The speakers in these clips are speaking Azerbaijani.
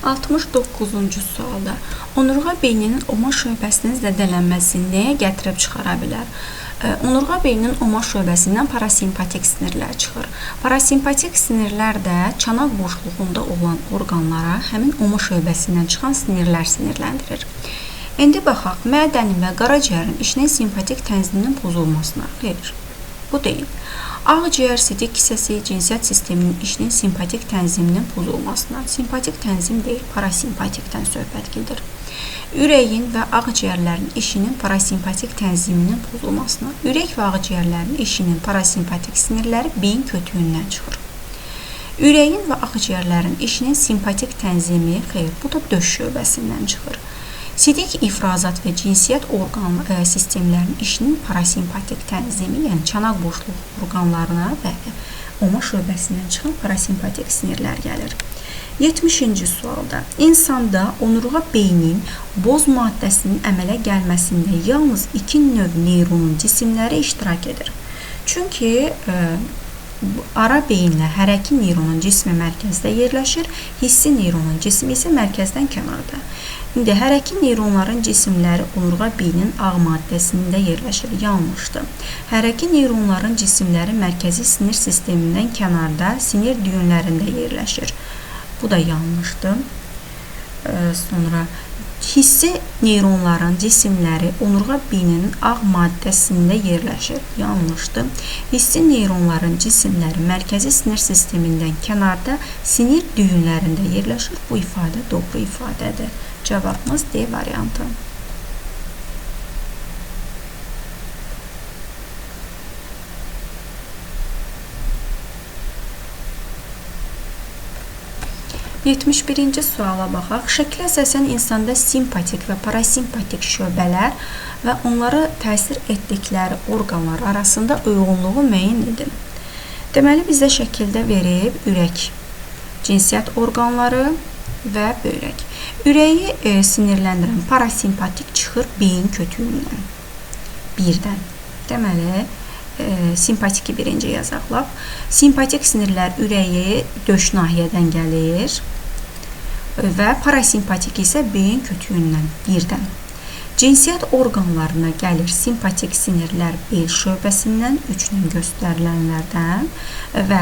69-cu sualda onurğa beyninin oma şöbəsinin zədələnməsi nəyə gətirib çıxara bilər? Onurğa beyninin oma şöbəsindən parasimpatik sinirlər çıxır. Parasimpatik sinirlər də çanaq boşluğunda olan orqanlara həmin oma şöbəsindən çıxan sinirlər sinirləndirir. İndi baxaq, mədənin və qaraciyərin işinin simpatik tənziminin pozulmasına. Xeyr, bu deyil. Ağciyər sidik kisəsi cinsiyyət sisteminin işinin simpatik tənziminin pozulmasına, simpatik tənzim deyil, parasimpatikdən söhbət gedir. Ürəyin və ağciyərlərin işinin parasimpatik tənziminin pozulmasına, ürək və ağciyərlərin işinin parasimpatik sinirləri beyin kötüyündən çıxır. Ürəyin və ağciyərlərin işinin simpatik tənzimi, xeyr, bu da döş şöbəsindən çıxır. Sidik ifrazat və cinsiyyət orqan sistemlərinin işinin parasimpatik tənzimi, yəni çanaq boşluğu orqanlarına və oma şöbəsindən çıxan parasimpatik sinirlər gəlir. 70-ci sualda insanda onurğa beynin boz maddəsinin əmələ gəlməsində yalnız iki növ neyronun cisimləri iştirak edir. Çünki ara beyinlə hərəki neyronun cismi mərkəzdə yerləşir, hissi neyronun cismi isə mərkəzdən kənarda. İndi hərəki neyronların cisimləri onurğa beynin ağ maddəsində yerləşir. Yanlışdır. Hərəki neyronların cisimləri mərkəzi sinir sistemindən kənarda sinir düyünlərində yerləşir. Bu da yanlışdır. Sonra hissi neyronların cisimləri onurğa beyninin ağ maddəsində yerləşir. Yanlışdır. Hissi neyronların cisimləri mərkəzi sinir sistemindən kənarda sinir düyünlərində yerləşir. Bu ifadə doğru ifadədir. Cavabımız D variantı. Yetmiş birinci suala baxaq. Şəklə əsasən insanda simpatik və parasimpatik şöbələr və onlara təsir etdikləri orqanlar arasında uyğunluğu müəyyən edin. Deməli, bizə şəkildə verib ürək, cinsiyyət orqanları və böyrək. Ürəyi sinirləndirən parasimpatik çıxır beyin kötüyündən. Birdən. Deməli, simpatiki birinci yazaqlaq. Simpatik sinirlər ürəyi döş nahiyədən gəlir və parasimpatik isə beyin kötüyündən birdən. Cinsiyyət orqanlarına gəlir simpatik sinirlər bel şöbəsindən 3-lə göstərilənlərdən və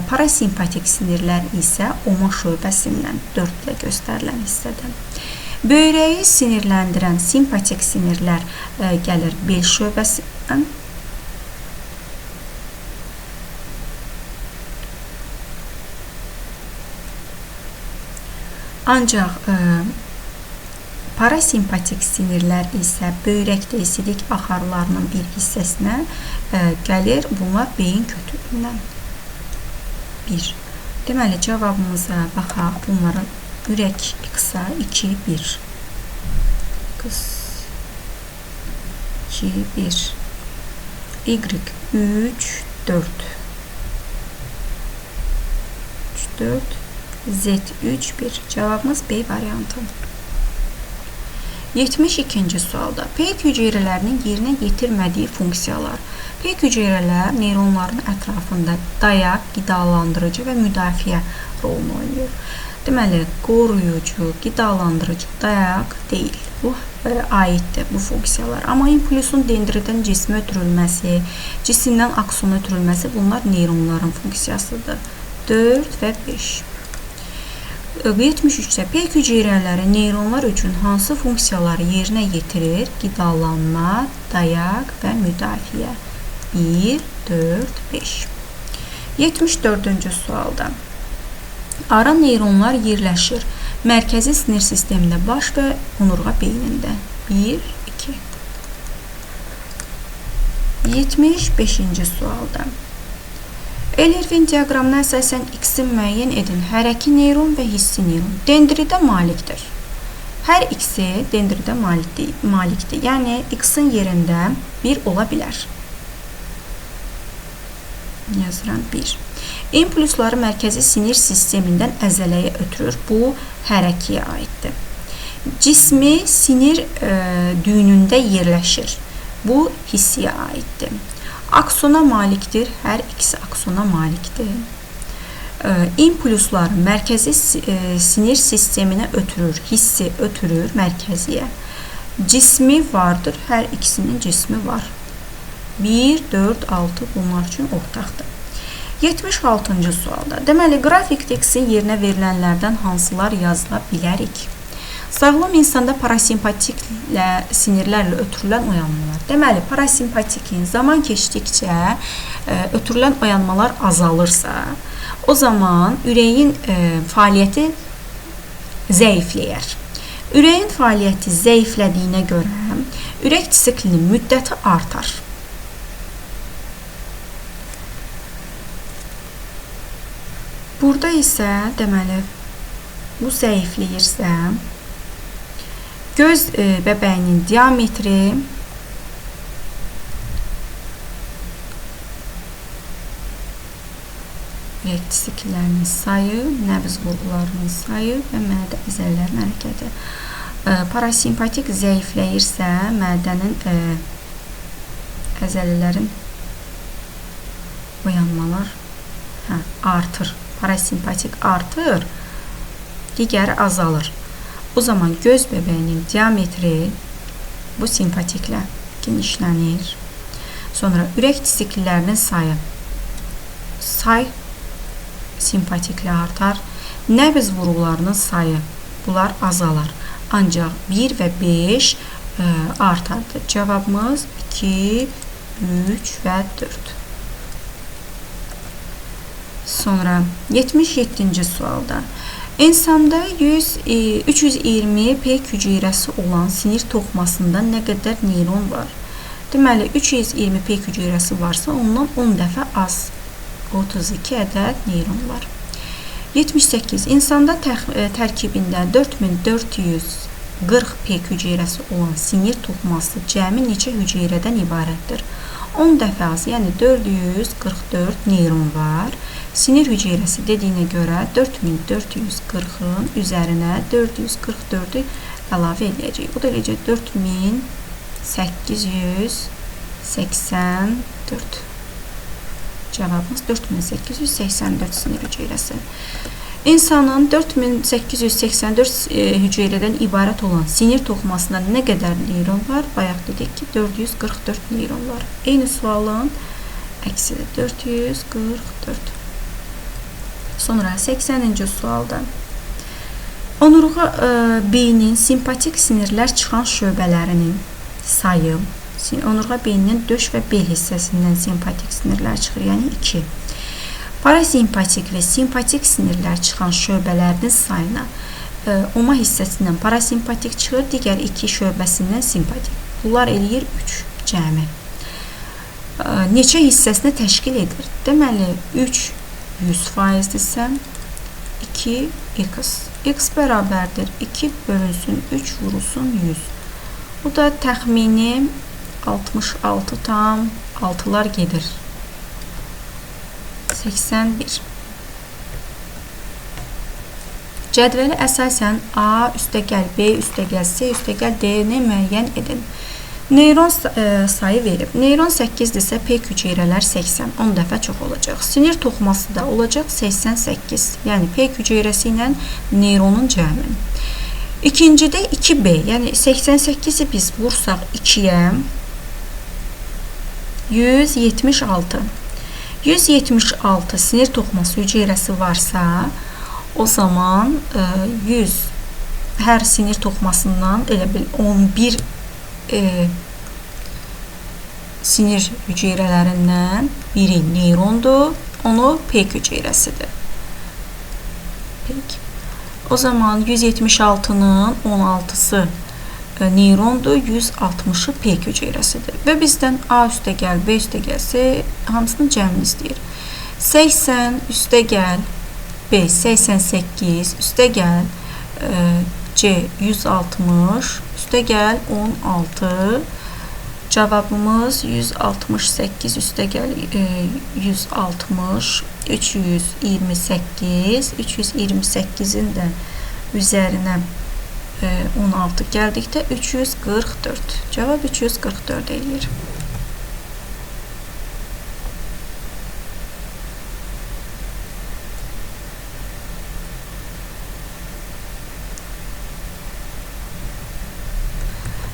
parasimpatik sinirlər isə oma şöbəsindən 4-lə göstərilən hissədən. Böyrəyi sinirləndirən simpatik sinirlər gəlir bel şöbəsindən. Ancaq parasimpatik sinirlər isə böyrəkdə sidik axarlarının bir hissəsinə gəlir. Bunlar beyin kötüyündən. 1. Deməli, cavabımıza baxaq. Bunların ürək X-a 2, 1. X, 2, 1. Y, 3, 4. 3, 4. Z, 3, 1. Cavabımız B variantı. 72-ci sualda peyk hüceyrələrinin yerinə yetirmədiyi funksiyalar. Peyk hüceyrələr neyronların ətrafında dayaq, qidalandırıcı və müdafiə rolunu oynayır. Deməli, qoruyucu, qidalandırıcı dayaq deyil. Bu aiddir bu funksiyalar. Amma impulsun dendritdən cismə ötürülməsi, cisimdən aksona ötürülməsi bunlar neyronların funksiyasıdır. 4 və 5. 73-də peyk hüceyrələri neyronlar üçün hansı funksiyaları yerinə yetirir? Qidalanma, dayaq və müdafiə. 1, 4, 5. 74-cü sualda ara neyronlar yerləşir. Mərkəzi sinir sistemində baş və onurğa beynində. 1, 2. 75-ci sualda Ellervin diaqramına əsasən X-i müəyyən edin. Hərəki neyron və hissi neyron dendritə malikdir. Hər X-i dendritə malikdir. Yəni, X-in yerində 1 ola bilər. Yazıram 1. İmpulsları mərkəzi sinir sistemindən əzələyə ötürür. Bu, hərəkiyə aiddir. Cismi sinir düyünündə yerləşir. Bu, hissiyə aiddir. Aksona malikdir. Hər ikisi aksona malikdir. impulslar mərkəzi sinir sisteminə ötürür, hissi ötürür mərkəziyə. Cismi vardır, hər ikisinin cismi var. 1, 4, 6 bunlar üçün ortaqdır. 76-cı sualda. Deməli, qrafik tekstin yerinə verilənlərdən hansılar yazıla bilərik? Sağlam insanda parasimpatiklə sinirlərlə ötürülən oyanmalar. Deməli, parasimpatikin zaman keçdikcə ötürülən oyanmalar azalırsa, o zaman ürəyin fəaliyyəti zəifləyər. Ürəyin fəaliyyəti zəiflədiyinə görə ürək siklinin müddəti artar. Burada isə deməli bu zəifləyirsə göz bəbəyinin diametri ürək disklərinin sayı, nəbz vurğularının sayı və mədə əzələlərin hərəkəti. Parasimpatik zəifləyirsə mədənin əzələlərin oyanmalar artır. Parasimpatik artır, digəri azalır. O zaman göz bəbəyinin diametri bu simpatiklə genişlənir. Sonra ürək disklərinin sayı simpatiklə artar. Nəbz vurğularının sayı bunlar azalar. Ancaq 1 və 5 artardı. Cavabımız 2, 3 və 4. Sonra 77-ci sualda. İnsanda 320 peyk hüceyrəsi olan sinir toxumasında nə qədər neyron var? Deməli, 320 peyk hüceyrəsi varsa, ondan 10 dəfə az. 32 ədəd neyron var. 78. İnsanda tərkibində 4440 peyk hüceyrəsi olan sinir toxuması cəmi neçə hüceyrədən ibarətdir? 10 dəfə az, yəni 444 neyron var. Sinir hüceyrəsi dediyinə görə 4440-ın üzərinə 444-ü əlavə edəcək. Bu da eləcək 4884. Cavabımız 4884 sinir hüceyrəsi. İnsanın 4884 hüceyrədən ibarət olan sinir toxumasında nə qədər neyron var? Bayaq dedik ki, 444 neyron var. Eyni sualın əksidir. 444. Sonra 80-ci sualda. Onurğa beynin simpatik sinirlər çıxan şöbələrinin sayı, onurğa beyninin döş və bel hissəsindən simpatik sinirlər çıxır, yəni 2. Parasimpatik və simpatik sinirlər çıxan şöbələrinin sayına oma hissəsindən parasimpatik çıxır, digər 2 şöbəsindən simpatik. Bunlar eləyir 3 cəmi. Neçə hissəsini təşkil edir? Deməli, 3 100%dirsə, 2 x. X bərabərdir 2 bölünsün 3 vurulsun 100. Bu da təxmini 66 tam 6'lar gedir. 81. Cədvəli əsasən A üstəgəl B üstəgəl C üstəgəl D-ni müəyyən edin. Neyron sayı verib. Neyron 8-dirsə peyk hüceyrələr 80, 10 dəfə çox olacaq. Sinir toxuması da olacaq 88. Yəni peyk hüceyrəsi ilə neyronun cəmi. İkincidə 2B, yəni 88-i biz vursaq 2-yə 176. 176 sinir toxuması hüceyrəsi varsa, o zaman 100 hər sinir toxumasından elə bil 11 sinir hüceyrələrindən biri neyrondur, onu peyk hüceyrəsidir. Peki. O zaman 176'nın 16'sı neyrondur, 160'ı peyk hüceyrəsidir. Və bizdən A üstəgəl, B üstəgəlsə hamısının cəmini istəyir. 80 üstəgəl B 88 üstəgəl C 160 üstəgəl 16. Cavabımız 168 üstəgəl 160 328. 328'in də üzərinə 16 gəldikdə 344. Cavab 344 eləyir.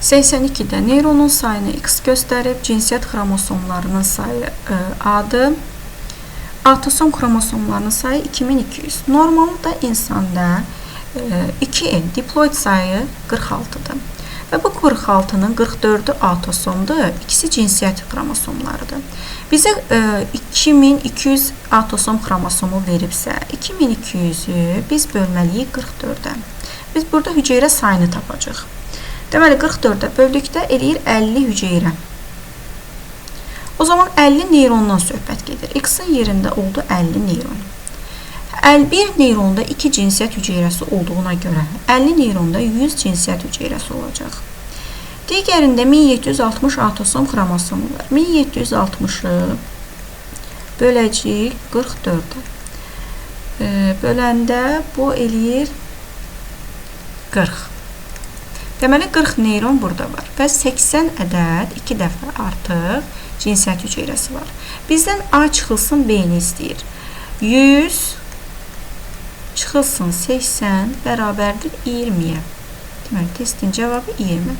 82-də neyronun sayını X göstərib, cinsiyyət xromosomlarının sayı A-dır. Atosom xromosomlarının sayı 2200. Normalda insanda 2N diploid sayı 46-dır. Və bu 46-nın 44-ü atosomdur, ikisi cinsiyyət xromosomlarıdır. Bizə 2200 atosom xromosomu veribsə, 2200-ü biz bölməliyik 44-ə. Biz burada hüceyrə sayını tapacaq. Deməli, 44-ə böldükdə eləyir 50 hüceyrə. O zaman 50 neyrondan söhbət gedir. X-in yerində oldu 50 neyron. 51 neyronda 2 cinsiyyət hüceyrəsi olduğuna görə 50 neyronda 100 cinsiyyət hüceyrəsi olacaq. Digərində 1760 atosom xromosomu var. 1760-ı böləcəyik 44-ə. Böləndə bu eləyir 40. Deməli, 40 neyron burada var və 80 ədəd 2 dəfə artıq cinsiyyət hüceyrəsi var. Bizdən A çıxılsın, B-ni istəyir. 100 çıxılsın 80 bərabərdir 20-yə. Deməli, testin cavabı 20.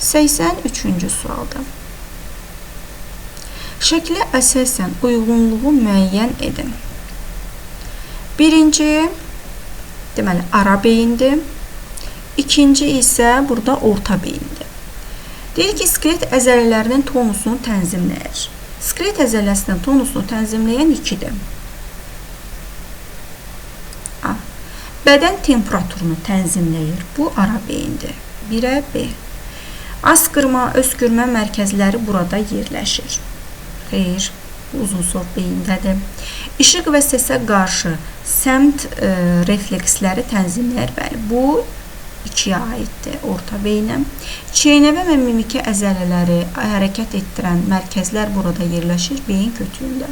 83-cü sualda. Şəklə əsasən uyğunluğu müəyyən edin. Birinci, deməli, ara beyindir. İkinci isə burada orta beyindir. Deyir ki, skelet əzələlərinin tonusunu tənzimləyir. Skelet əzələsinin tonusunu tənzimləyən 2-dir. A. Bədən temperaturunu tənzimləyir. Bu ara beyindir. 1-ə B. Asqırma, öskürmə mərkəzləri burada yerləşir. Xeyr, uzunsov beyindədir. İşıq və səsə qarşı səmt refleksləri tənzimləyir. Bəli, bu 2-yə aiddir, orta beyinə. Çeynəvə və mimiki əzələləri hərəkət etdirən mərkəzlər burada yerləşir beyin kötüyündə.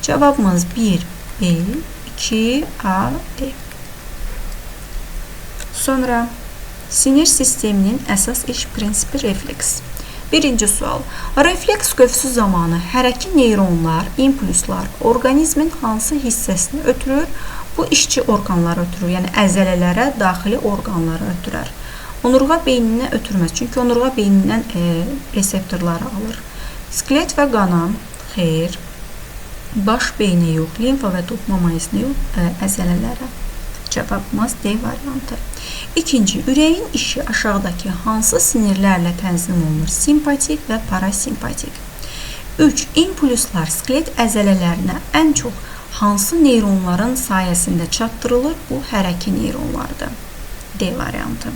Cavabımız 1B, 2A, D. Sonra sinir sisteminin əsas iş prinsipi refleks. Birinci sual. Refleks qövsü zamanı hərəki neyronlar, impulslar orqanizmin hansı hissəsini ötürür? Bu işçi orqanları ötürür, yəni əzələlərə, daxili orqanları ötürər. Onurğa beyninə ötürməz, çünki onurğa beynindən reseptorları alır. Skelet və qana, xeyr, baş beyinə yox, limfa və toxuma mayisinə yox, əzələlərə. Cavabımız D variantı. İkinci, ürəyin işi aşağıdakı hansı sinirlərlə tənzim olunur? Simpatik və parasimpatik. 3. İmpulslar skelet əzələlərinə ən çox hansı neyronların sayəsində çatdırılır? Bu hərəki neyronlardır. D variantı.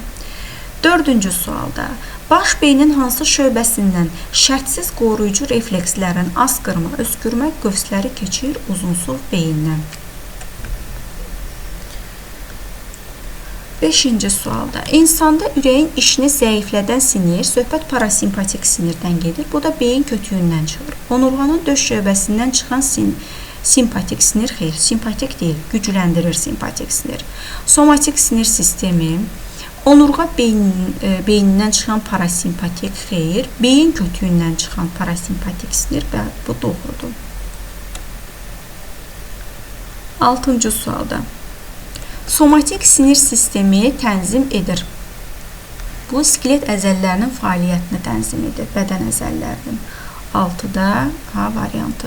Dördüncü sualda baş beynin hansı şöbəsindən şərtsiz qoruyucu reflekslərin asqırma, öskürmə qövsləri keçir uzunsov beyindən? Beşinci sualda insanda ürəyin işini zəiflədən sinir, söhbət parasimpatik sinirdən gedir. Bu da beyin kötüyündən çıxır. Onurğanın döş şöbəsindən çıxan simpatik sinir, xeyr, simpatik deyil, gücləndirir simpatik sinir. Somatik sinir sistemi, onurğa beynindən çıxan parasimpatik, xeyr, beyin kötüyündən çıxan parasimpatik sinir, bu doğrudur. 6-cı sualda somatik sinir sistemi tənzim edir. Bu, skelet əzələlərinin fəaliyyətini tənzim edir, bədən əzələlərinin. 6-da A variantı.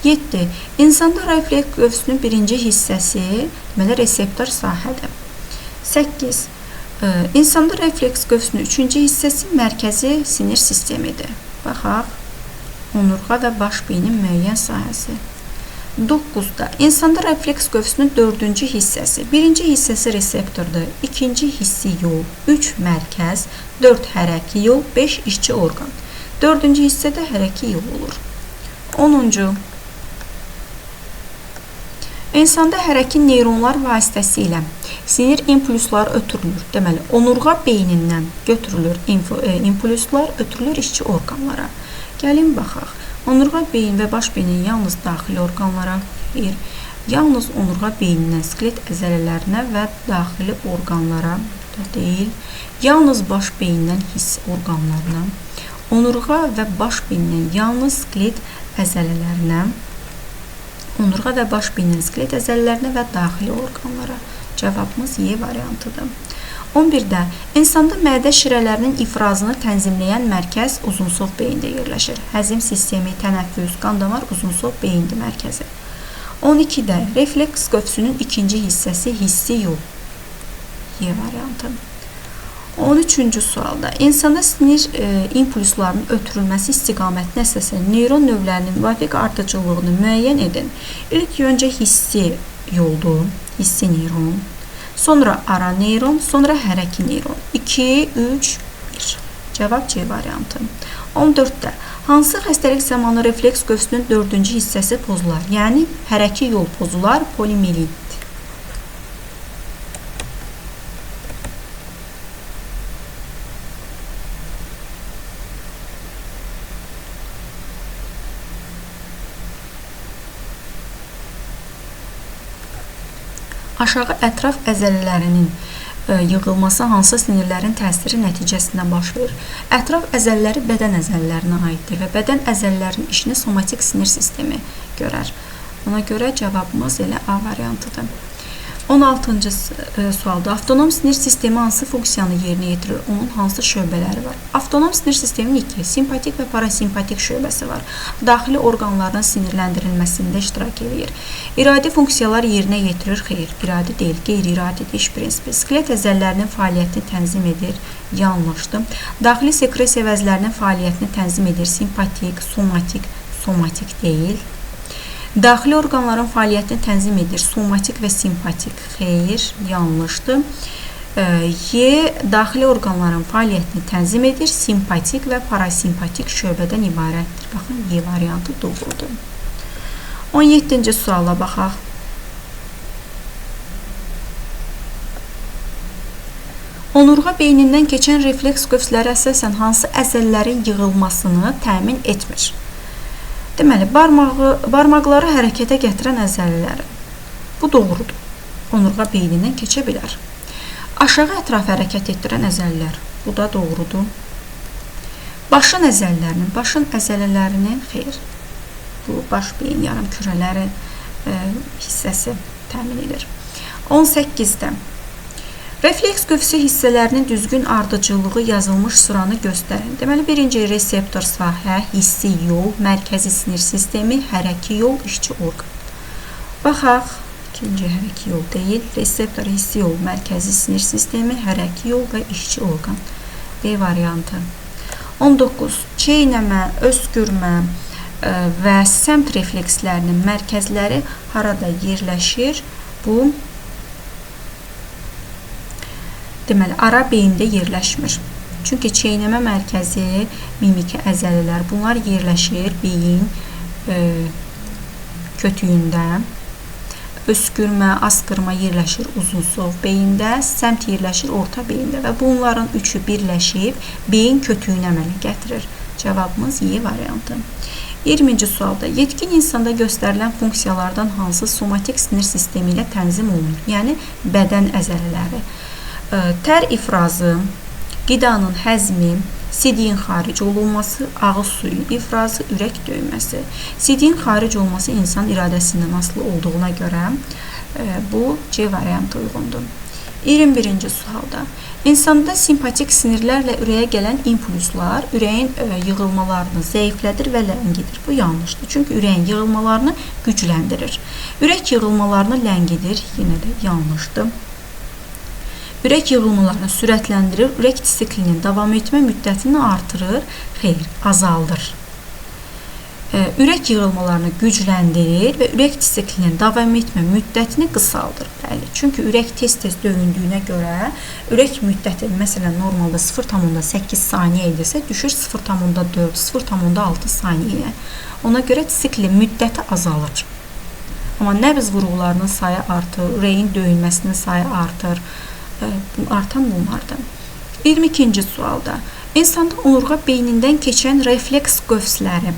7. İnsanda refleks qövsünün birinci hissəsi, deməli, reseptor sahədir. 8. İnsanda refleks qövsünün üçüncü hissəsi mərkəzi sinir sistemidir. Baxaq, onurğa və baş beynin müəyyən sahəsi. 9-da insanda refleks qövsünün dördüncü hissəsi. Birinci hissəsi reseptordur, ikinci hissi yol, 3 mərkəz, 4 hərəki yol, 5 işçi orqan. Dördüncü hissədə hərəki yol olur. 10-cu. İnsanda hərəki neyronlar vasitəsilə sinir impulslar ötürülür. Deməli, onurğa beynindən götürülür impulslar, ötürülür işçi orqanlara. Gəlin, baxaq. Onurğa beyin və baş beynin yalnız daxili orqanlara, yalnız onurğa beynindən skelet əzələlərinə və daxili orqanlara deyil, yalnız baş beyindən hiss orqanlarına, onurğa və baş beynindən yalnız skelet əzələlərinə, onurğa və baş beynindən skelet əzələlərinə və daxili orqanlara. Cavabımız Y variantıdır. 11-də insanda mədə şirələrinin ifrazını tənzimləyən mərkəz uzunsov beyində yerləşir. Həzm sistemi, tənəffüs, qan-damar uzunsov beyindi mərkəzi. 12-də refleks qövsünün ikinci hissəsi hissi yol. Y variantı. 13-cü sualda insanda sinir impulslarının ötürülməsi istiqamətinə əsasən neyron növlərinin müvafiq ardıcıllığını müəyyən edin. İlk öncə hissi yoldur, hissi neyron. Sonra ara neyron, sonra hərəki neyron. 2, 3, 1. Cavab C variantı. 14-də hansı xəstəlik zamanı refleks qövsünün 4-cü hissəsi pozular? Yəni, hərəki yol pozular, polimiyelit. Aşağı ətraf əzələlərinin yığılması hansı sinirlərin təsiri nəticəsində baş verir? Ətraf əzələləri bədən əzələlərinə aiddir və bədən əzələlərinin işini somatik sinir sistemi görər. Ona görə cavabımız elə A variantıdır. 16-cı sualda avtonom sinir sistemi hansı funksiyanı yerinə yetirir? Onun hansı şöbələri var? Avtonom sinir sistemin 2, simpatik və parasimpatik şöbəsi var. Daxili orqanların sinirləndirilməsində iştirak edir. İradi funksiyalar yerinə yetirir? Xeyr, iradi deyil, qeyri-iradi iş prinsipi. Skelet əzələlərinin fəaliyyətini tənzim edir? Yanlışdır. Daxili sekresiya vəzlərinin fəaliyyətini tənzim edir? Simpatik, somatik deyil. Daxili orqanların fəaliyyətini tənzim edir. Somatik və simpatik. Xeyr, yanlışdır. Y. Daxili orqanların fəaliyyətini tənzim edir. Simpatik və parasimpatik şöbədən ibarətdir. Baxın, Y variantı doğrudur. 17-ci suala baxaq. Onurğa beynindən keçən refleks qövsləri əsasən hansı əzələlərin yığılmasını təmin etmir? Deməli, barmaqları hərəkətə gətirən əzələləri. Bu doğrudur. Onurğa beynindən keçə bilər. Aşağı ətraf hərəkət etdirən əzələlər. Bu da doğrudur. Başın əzələlərinin xeyr. Bu, baş beyin yarım kürələri hissəsi təmin edir. 18-də refleks qövsü hissələrinin düzgün ardıcıllığı yazılmış sıranı göstərin. Deməli, birinci reseptor sahə, hissi yol, mərkəzi sinir sistemi, hərəki yol, işçi orqan. Baxaq, ikinci hərəki yol deyil, reseptor, hissi yol, mərkəzi sinir sistemi, hərəki yol və işçi orqan. B variantı. 19. Çeynəmə, öskürmə və səmt reflekslərinin mərkəzləri harada yerləşir? Bu, deməli, ara beyində yerləşmir. Çünki çeynəmə mərkəzi, mimiki əzələlər, bunlar yerləşir beyin kötüyündə. Öskürmə, askırma yerləşir uzunsov beyində, səmt yerləşir orta beyində və bunların üçü birləşib beyin kötüyünə əmələ gətirir. Cavabımız Y variantı. 20-ci sualda yetkin insanda göstərilən funksiyalardan hansı somatik sinir sistemi ilə tənzim olunur? Yəni, bədən əzələləri. Tər ifrazı, qidanın həzmi, sidiyin xaric olunması, ağız suyu ifrazı, ürək döyməsi. Sidiyin xaric olması insan iradəsindən asılı olduğuna görə bu C variantı uyğundur. 21-ci sualda insanda simpatik sinirlərlə ürəyə gələn impulslar ürəyin yığılmalarını zəiflədir və ləngidir. Bu yanlışdır. Çünki ürəyin yığılmalarını gücləndirir. Ürək yığılmalarını ləngidir. Yenə də yanlışdır. Ürək yığılmalarını sürətləndirir, ürək siklinin davam etmə müddətini artırır, xeyr, azaldır. Ürək yığılmalarını gücləndirir və ürək siklinin davam etmə müddətini qısaldır. Bəli, çünki ürək tez-tez döyündüyünə görə ürək müddəti, məsələn, normalda 0,8 saniyə edirsə, düşür 0,4, 0,6 saniyəyə. Ona görə siklin müddəti azalır. Amma nəbz vurğularının sayı artır, ürəyin döyünməsinin sayı artır. Artan bunlardır. 22-ci sualda insanda onurğa beynindən keçən refleks qövsləri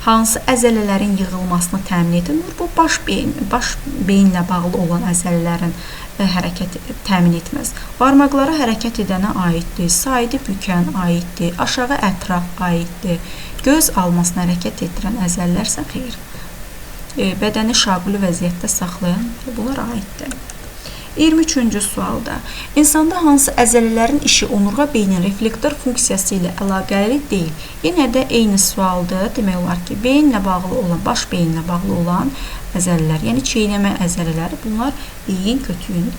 hansı əzələlərin yığılmasını təmin edilir? Bu, baş beyinlə bağlı olan əzələlərin hərəkət təmin etməz. Barmaqlara hərəkət edənə aiddir, saidi bükən aiddir, aşağı ətraf aiddir, göz almasına hərəkət etdirən əzələlərsə xeyr. Bədəni şaquli vəziyyətdə saxlayan bunlar aiddir. 23-cü sualda insanda hansı əzələlərin işi onurğa beynin reflektor funksiyası ilə əlaqəli deyil? Yenə də eyni sualdır. Demək olar ki, beyinlə bağlı olan, baş beyinlə bağlı olan əzələlər, yəni çeynəmə əzələləri, bunlar beyin kötüyün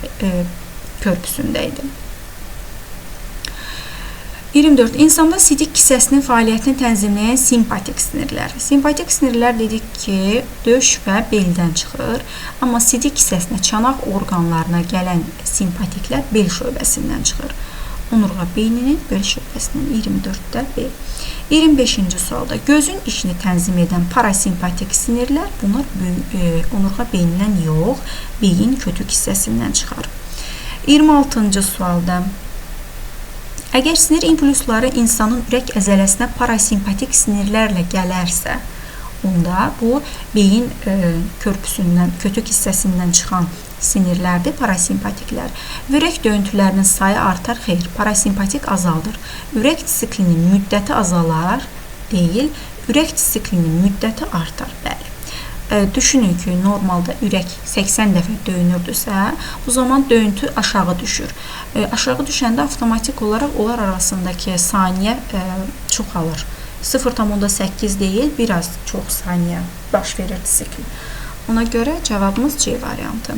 körpüsündə idi. 24. İnsanda sidik kisəsinin fəaliyyətini tənzimləyən simpatik sinirlər. Simpatik sinirlər dedik ki, döş və beldən çıxır. Amma sidik kisəsinə, çanaq orqanlarına gələn simpatiklər bel şöbəsindən çıxır. Onurğa beyninin bel şöbəsindən 24-də B. 25-ci sualda gözün işini tənzim edən parasimpatik sinirlər, bunlar onurğa beynindən yox, beyin kötük hissəsindən çıxar. 26-cı sualda əgər sinir impulsları insanın ürək əzələsinə parasimpatik sinirlərlə gələrsə, onda bu beyin körpüsündən, kötük hissəsindən çıxan sinirlərdir, parasimpatiklər. Ürək döyüntülərinin sayı artar, xeyr, parasimpatik azaldır. Ürək siklinin müddəti azalar, deyil, ürək siklinin müddəti artar, bəli. Düşünün ki, normalda ürək 80 dəfə döyünürdüsə, bu zaman döyüntü aşağı düşür. Aşağı düşəndə avtomatik olaraq onlar arasındakı saniyə çoxalır. 0,8 deyil, biraz çox saniyə baş verir sikl. Ona görə cavabımız C variantı.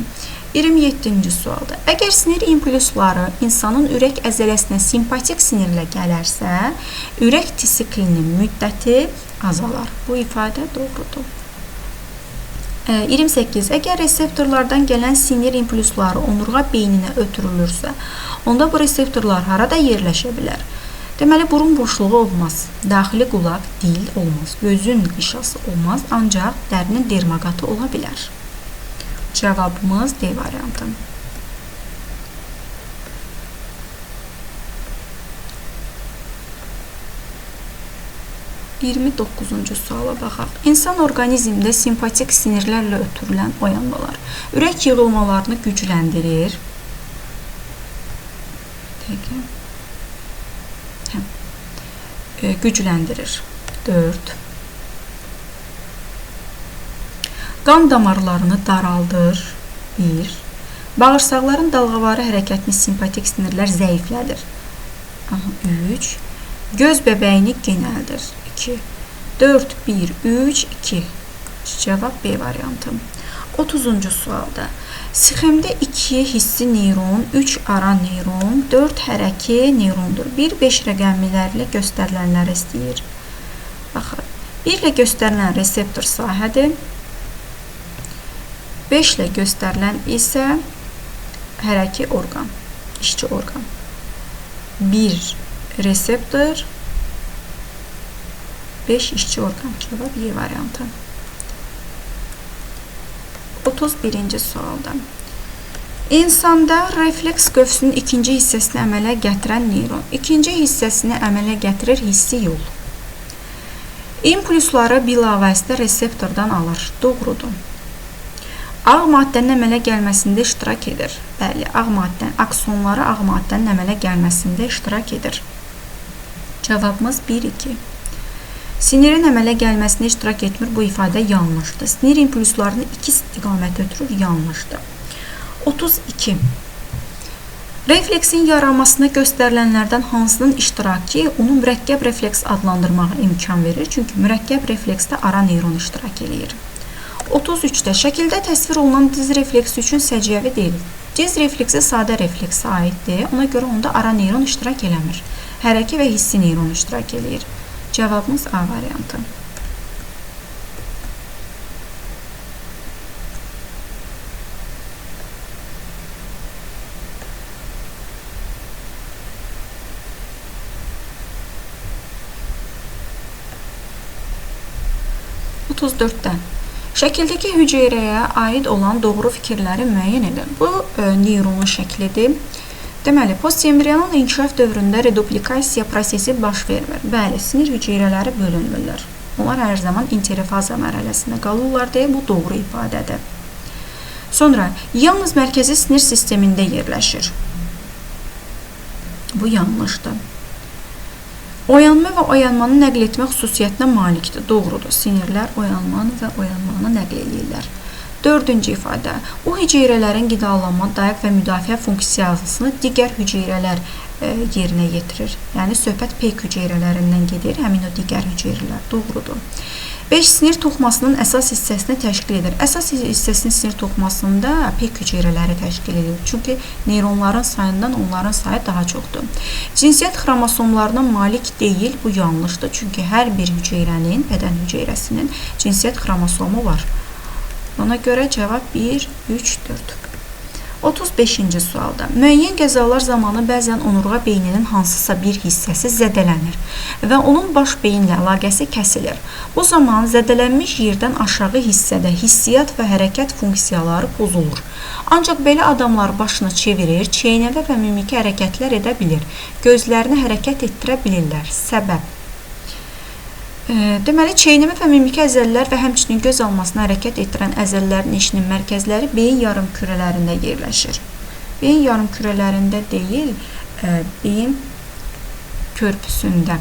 27-ci sualda. Əgər sinir impulsları insanın ürək əzələsinə simpatik sinirlə gələrsə, ürək siklinin müddəti azalar. Bu ifadə doğrudur. 28. Əgər reseptorlardan gələn sinir impulsları onurğa beyninə ötürülürsə, onda bu reseptorlar harada yerləşə bilər? Deməli, burun boşluğu olmaz, daxili qulaq, dil olmaz, gözün qışası olmaz, ancaq dərinin dermaqatı ola bilər. Cavabımız D variantı. 29-cu suala baxaq. İnsan orqanizmdə simpatik sinirlərlə ötürülən oyanmalar ürək yığılmalarını gücləndirir. Gücləndirir. 4. Qan damarlarını daraldır. 1. Bağırsaqların dalğavarı hərəkətini simpatik sinirlər zəiflədir. 3. Göz bəbəyini genəldir. 2. 4, 1, 3, 2. Cavab B variantı. 30-cu sualda. Sxemdə 2 hissi neyron, 3 ara neyron, 4 hərəki neyrondur. 1, 5 rəqəmlərlə göstərilənləri istəyir. Baxın. 1 ilə göstərilən reseptor sahədir. 5 ilə göstərilən isə hərəki orqan, işçi orqan. 1 reseptor, 5 işçi orqan. Cavab Y variantı. 31-ci sualda. İnsanda refleks qövsünün ikinci hissəsini əmələ gətirən neyron. İkinci hissəsini əmələ gətirir hissi yol. İmpulsları bilavasitə reseptordan alır. Doğrudur. Ağ maddənin əmələ gəlməsində iştirak edir. Bəli, aksonları ağ maddənin əmələ gəlməsində iştirak edir. Cavabımız 1-2. Sinirin əmələ gəlməsində iştirak etmir. Bu ifadə yanlışdır. Sinir impulslarını iki istiqamət ötürür. Yanlışdır. 32. Refleksin yaranmasına göstərilənlərdən hansının iştirakı onu mürəkkəb refleks adlandırmağa imkan verir. Çünki mürəkkəb refleksdə ara neyron iştirak edir. 33-də şəkildə təsvir olunan diz refleksi üçün səciyyəvi deyil. Diz refleksi sadə refleksə aiddir. Ona görə onda ara neyron iştirak eləmir. Hərəki və hissi neyron iştirak edir. Cavabımız A variantı. Şəkildəki hüceyrəyə aid olan doğru fikirləri müəyyən edin. Bu neyronun şəklidir. Deməli, postembrional inkişaf dövründə reduplikasiya prosesi baş vermir. Bəli, sinir hüceyrələri bölünmürlər. Onlar hər zaman interfaza mərhələsində qalırlar deyə bu doğru ifadədir. Sonra, yalnız mərkəzi sinir sistemində yerləşir. Bu yanlışdır. Oyanma və oyanmanı nəql etmə xüsusiyyətinə malikdir. Doğrudur. Sinirlər oyanmanı və oyanmanı nəql edirlər. Dördüncü ifadə. Bu hüceyrələrin qidalanma, dayaq və müdafiə funksiyasını digər hüceyrələr yerinə yetirir. Yəni, söhbət peyk hüceyrələrindən gedir, həmin o digər hüceyrələr. Doğrudur. 5. Sinir toxumasının əsas hissəsini təşkil edir. Əsas hissəsinin sinir toxumasında peyk hüceyrələri təşkil edir. Çünki neyronların sayından onların sayı daha çoxdur. Cinsiyyət xromosomlarına malik deyil, bu yanlışdır. Çünki hər bir hüceyrənin, bədən hüceyrəsinin cinsiyyət xromosomu var. Ona görə cavab 1, 3, 4. 35-ci sualda. Müəyyən qəzalar zamanı bəzən onurğa beyninin hansısa bir hissəsi zədələnir və onun baş beyinlə əlaqəsi kəsilir. Bu zaman zədələnmiş yerdən aşağı hissədə hissiyyat və hərəkət funksiyaları pozulur. Ancaq belə adamlar başını çevirir, çeynəvə və mimiki hərəkətlər edə bilir. Gözlərini hərəkət etdirə bilirlər. Səbəb. Deməli, çeynəmə və mimiki əzəllər və həmçinin göz almasına hərəkət etdirən əzəllərin işinin mərkəzləri beyin yarımkürələrində yerləşir. Beyin yarımkürələrində deyil, beyin körpüsündə.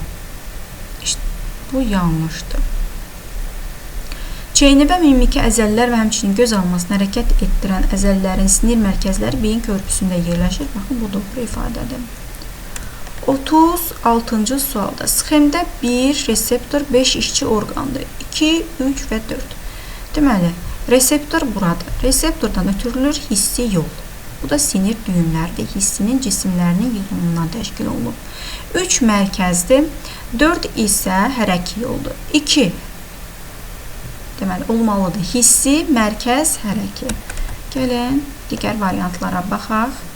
İşte, bu yanlışdır. Çeynəmə, mimiki əzəllər və həmçinin göz almasına hərəkət etdirən əzəllərin sinir mərkəzləri beyin körpüsündə yerləşir. Baxın, bu doğru ifadədir. 36-cı sualda. Sxemdə 1 reseptor, 5 işçi orqandır. 2, 3 və 4. Deməli, reseptor buradır. Reseptordan ötürülür hissi yol. Bu da sinir düyünlərdir. Hissinin cisimlərinin yığınından təşkil olunub. 3 mərkəzdir. 4 isə hərəki yoldur. 2 deməli, olmalıdır. Hissi, mərkəz, hərəki. Gəlin, digər variantlara baxaq.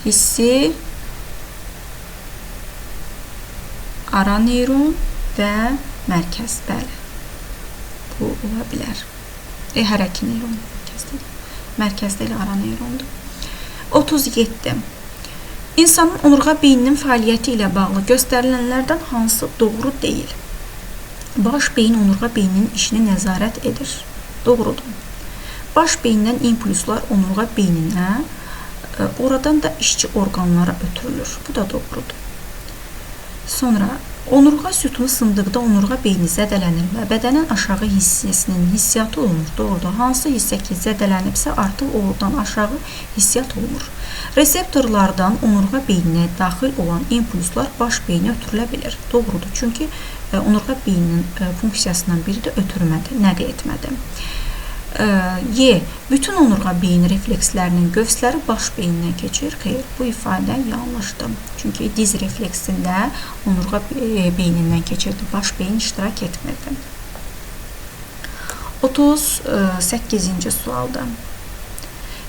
Hissi, ara neyron və mərkəz. Bəli, bu ola bilər. Hərəki neyron mərkəzdə ilə ara neyrondur. 37. İnsanın onurğa beyninin fəaliyyəti ilə bağlı göstərilənlərdən hansı doğru deyil? Baş beyin onurğa beyninin işini nəzarət edir. Doğrudur. Baş beyindən impulslar onurğa beyninə, oradan da işçi orqanlara ötürülür. Bu da doğrudur. Sonra, onurğa sütunu sındıqda onurğa beyni zədələnir və bədənin aşağı hissəsinin hissiyatı olunur. Doğrudur. Hansı hissə ki zədələnibsə, artıq oradan aşağı hissiyat olunur. Reseptorlardan onurğa beyninə daxil olan impulslar baş beyninə ötürülə bilir. Doğrudur. Çünki onurğa beyninin funksiyasından biri də ötürmədir, nəql etmədir. Bütün onurğa beyin reflekslərinin qövsləri baş beynindən keçir. Xeyr, bu ifadə yanlışdır. Çünki diz refleksində onurğa beynindən keçirdi, baş beyin iştirak etmirdi. 38-ci sualda.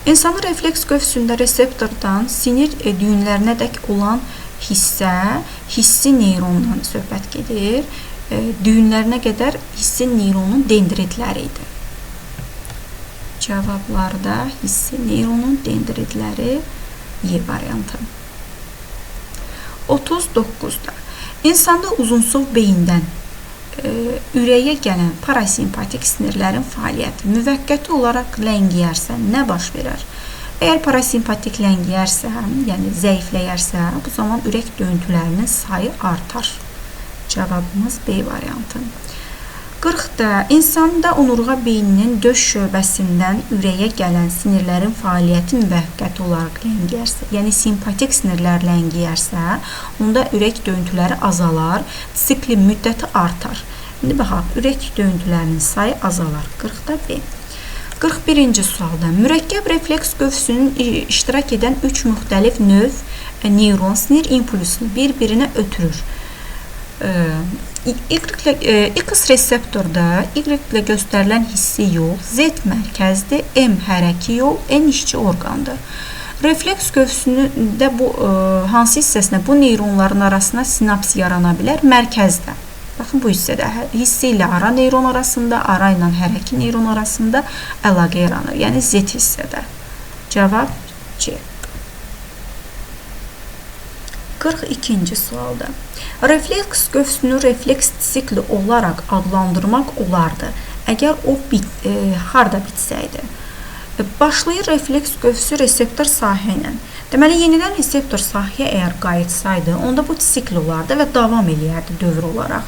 İnsanın refleks qövsündə reseptordan sinir düyünlərinə dək olan hissə, hissi neyrondan söhbət gedir. Düyünlərinə qədər hissi neyronun dendritləri idi. Cavablarda hissi neyronun dendritləri Y variantı. 39-da. İnsanda uzunsov beyindən ürəyə gələn parasimpatik sinirlərin fəaliyyəti müvəqqəti olaraq ləngiyərsə nə baş verər? Əgər parasimpatik ləngiyərsə, yəni zəifləyərsə, bu zaman ürək döyüntülərinin sayı artar. Cavabımız B variantı. 40-da. İnsanda onurğa beyninin döş şöbəsindən ürəyə gələn sinirlərin fəaliyyəti müvəqqəti olaraq ləngiyərsə, yəni simpatik sinirlər ləngiyərsə, onda ürək döyüntüləri azalar, siklin müddəti artar. İndi baxaq, ürək döyüntülərinin sayı azalar. 40-da B. 41-ci sualda. Mürəkkəb refleks qövsünün iştirak edən 3 müxtəlif növ neyron sinir impulsunu bir-birinə ötürür. X reseptorda Y ilə göstərilən hissi yol, Z mərkəzdir, M hərəki yol, N işçi orqandır. Refleks qövsünündə hansı hissəsində bu neyronların arasında sinaps yarana bilər? Mərkəzdə. Baxın, bu hissədə hissi ilə ara neyron arasında, ara ilə hərəki neyron arasında əlaqə yaranır. Yəni Z hissədə. Cavab C. 42-ci sualda. Refleks qövsünü refleks sikli olaraq adlandırmaq olardı, əgər o harda bitsəydi. Başlayır refleks qövsü reseptor sahə ilə. Deməli, yenidən reseptor sahəyə əgər qayıtsaydı, onda bu sikl olardı və davam eləyərdi dövr olaraq.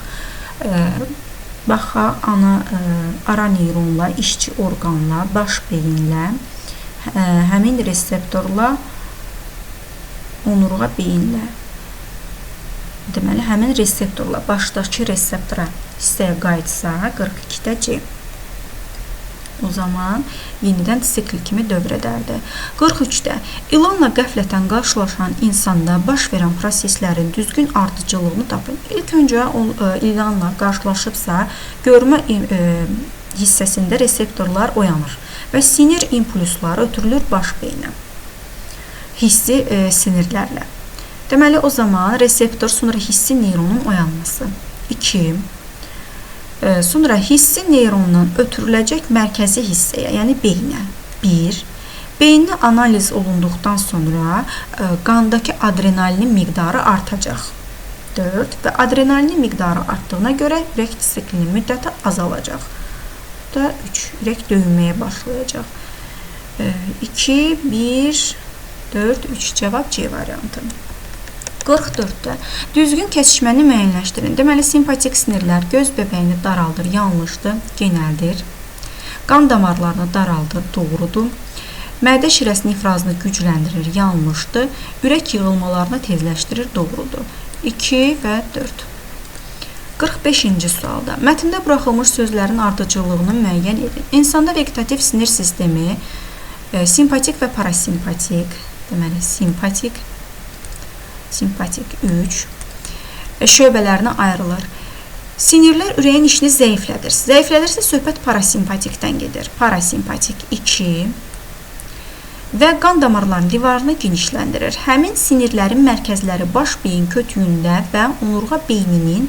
Baxa, ara neyronla, işçi orqanla, baş beyinlə, həmin reseptorla, onurğa beyinlə. Deməli, həmin reseptorla başdakı reseptora hissəyə qayıtsa 42-də C. O zaman yenidən sikl kimi dövr edərdi. 43-də ilanla qəflətən qarşılaşan insanda baş verən proseslərin düzgün ardıcıllığını tapın. İlk öncə ilanla qarşılaşıbsa, görmə hissəsində reseptorlar oyanır və sinir impulsları ötürülür baş beyinə. Hissi sinirlərlə. Deməli, o zaman reseptor, sonra hissi neyronun oyanması. 2. Sonra hissi neyrondan ötürüləcək mərkəzi hissəyə, yəni beyinə. 1. Beyinə analiz olunduqdan sonra qandakı adrenalinin miqdarı artacaq. 4. Və adrenalinin miqdarı artdığına görə ürək disiplinin müddəti azalacaq. 3. Ürək döyünməyə başlayacaq. 2, 1, 4, 3. Cavab C variantı. 44-də düzgün kesişməni müəyyənləşdirin. Deməli, simpatik sinirlər göz bəbəyini daraldır, yanlışdır, genəldir. Qan damarlarını daraldır, doğrudur. Mədə şirəsinin ifrazını gücləndirir, yanlışdır. Ürək yığılmalarını tezləşdirir, doğrudur. 2 və 4. 45-ci sualda mətndə buraxılmış sözlərin ardıcıllığını müəyyən edin. İnsanda vegetativ sinir sistemi simpatik və parasimpatik, deməli, simpatik 3 şöbələrinə ayrılır. Sinirlər ürəyin işini zəiflədir. Zəiflədirsə söhbət parasimpatikdən gedir. Parasimpatik 2 və qan damarlarının divarını genişləndirir. Həmin sinirlərin mərkəzləri baş beyin kötüyündə və onurğa beyninin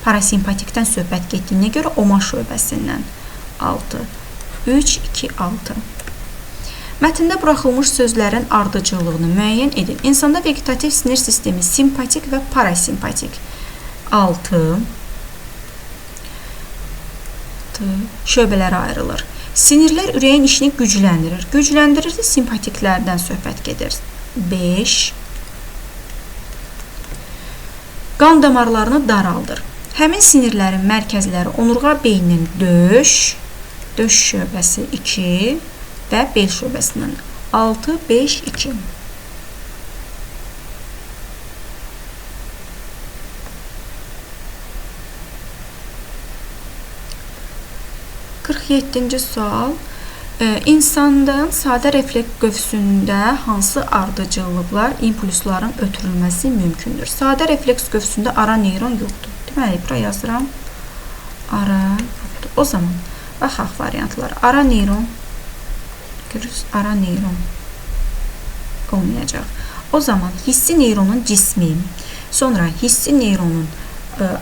parasimpatikdən söhbət getdiyinə görə oma şöbəsindən 6. 3, 2, 6. Mətndə buraxılmış sözlərin ardıcıllığını müəyyən edin. İnsanda vegetativ sinir sistemi simpatik və parasimpatik 6 şöbələrə ayrılır. Sinirlər ürəyin işini gücləndirir. Gücləndirirsə simpatiklərdən söhbət gedir. 5 qan damarlarını daraldır. Həmin sinirlərin mərkəzləri onurğa beyninin döş şöbəsi 2 və bel şöbəsindən 6, 5, 2. 47-ci sual. İnsandan sadə refleks qövsündə hansı ardıcıllıqlar, impulsların ötürülməsi mümkündür? Sadə refleks qövsündə ara neyron yoxdur. Deməli, bura yazıram. Ara yoxdur. O zaman, baxaq variantlar. Ara neyron olmayacaq. O zaman hissi neyronun cismi, sonra hissi neyronun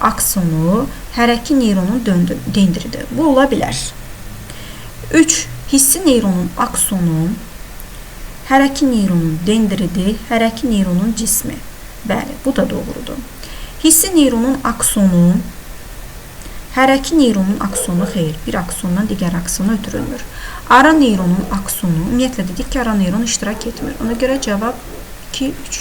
aksonu, hərəki neyronun dendridir. Bu ola bilər. 3. Hissi neyronun aksonu, hərəki neyronun dendridi, hərəki neyronun cismi. Bəli, bu da doğrudur. Hissi neyronun aksonu, hərəki neyronun aksonu xeyr, bir aksondan digər aksona ötürülmür. Ara neyronun aksonu, ümumiyyətlə dedik ki, ara neyron iştirak etmir. Ona görə cavab 2, 3.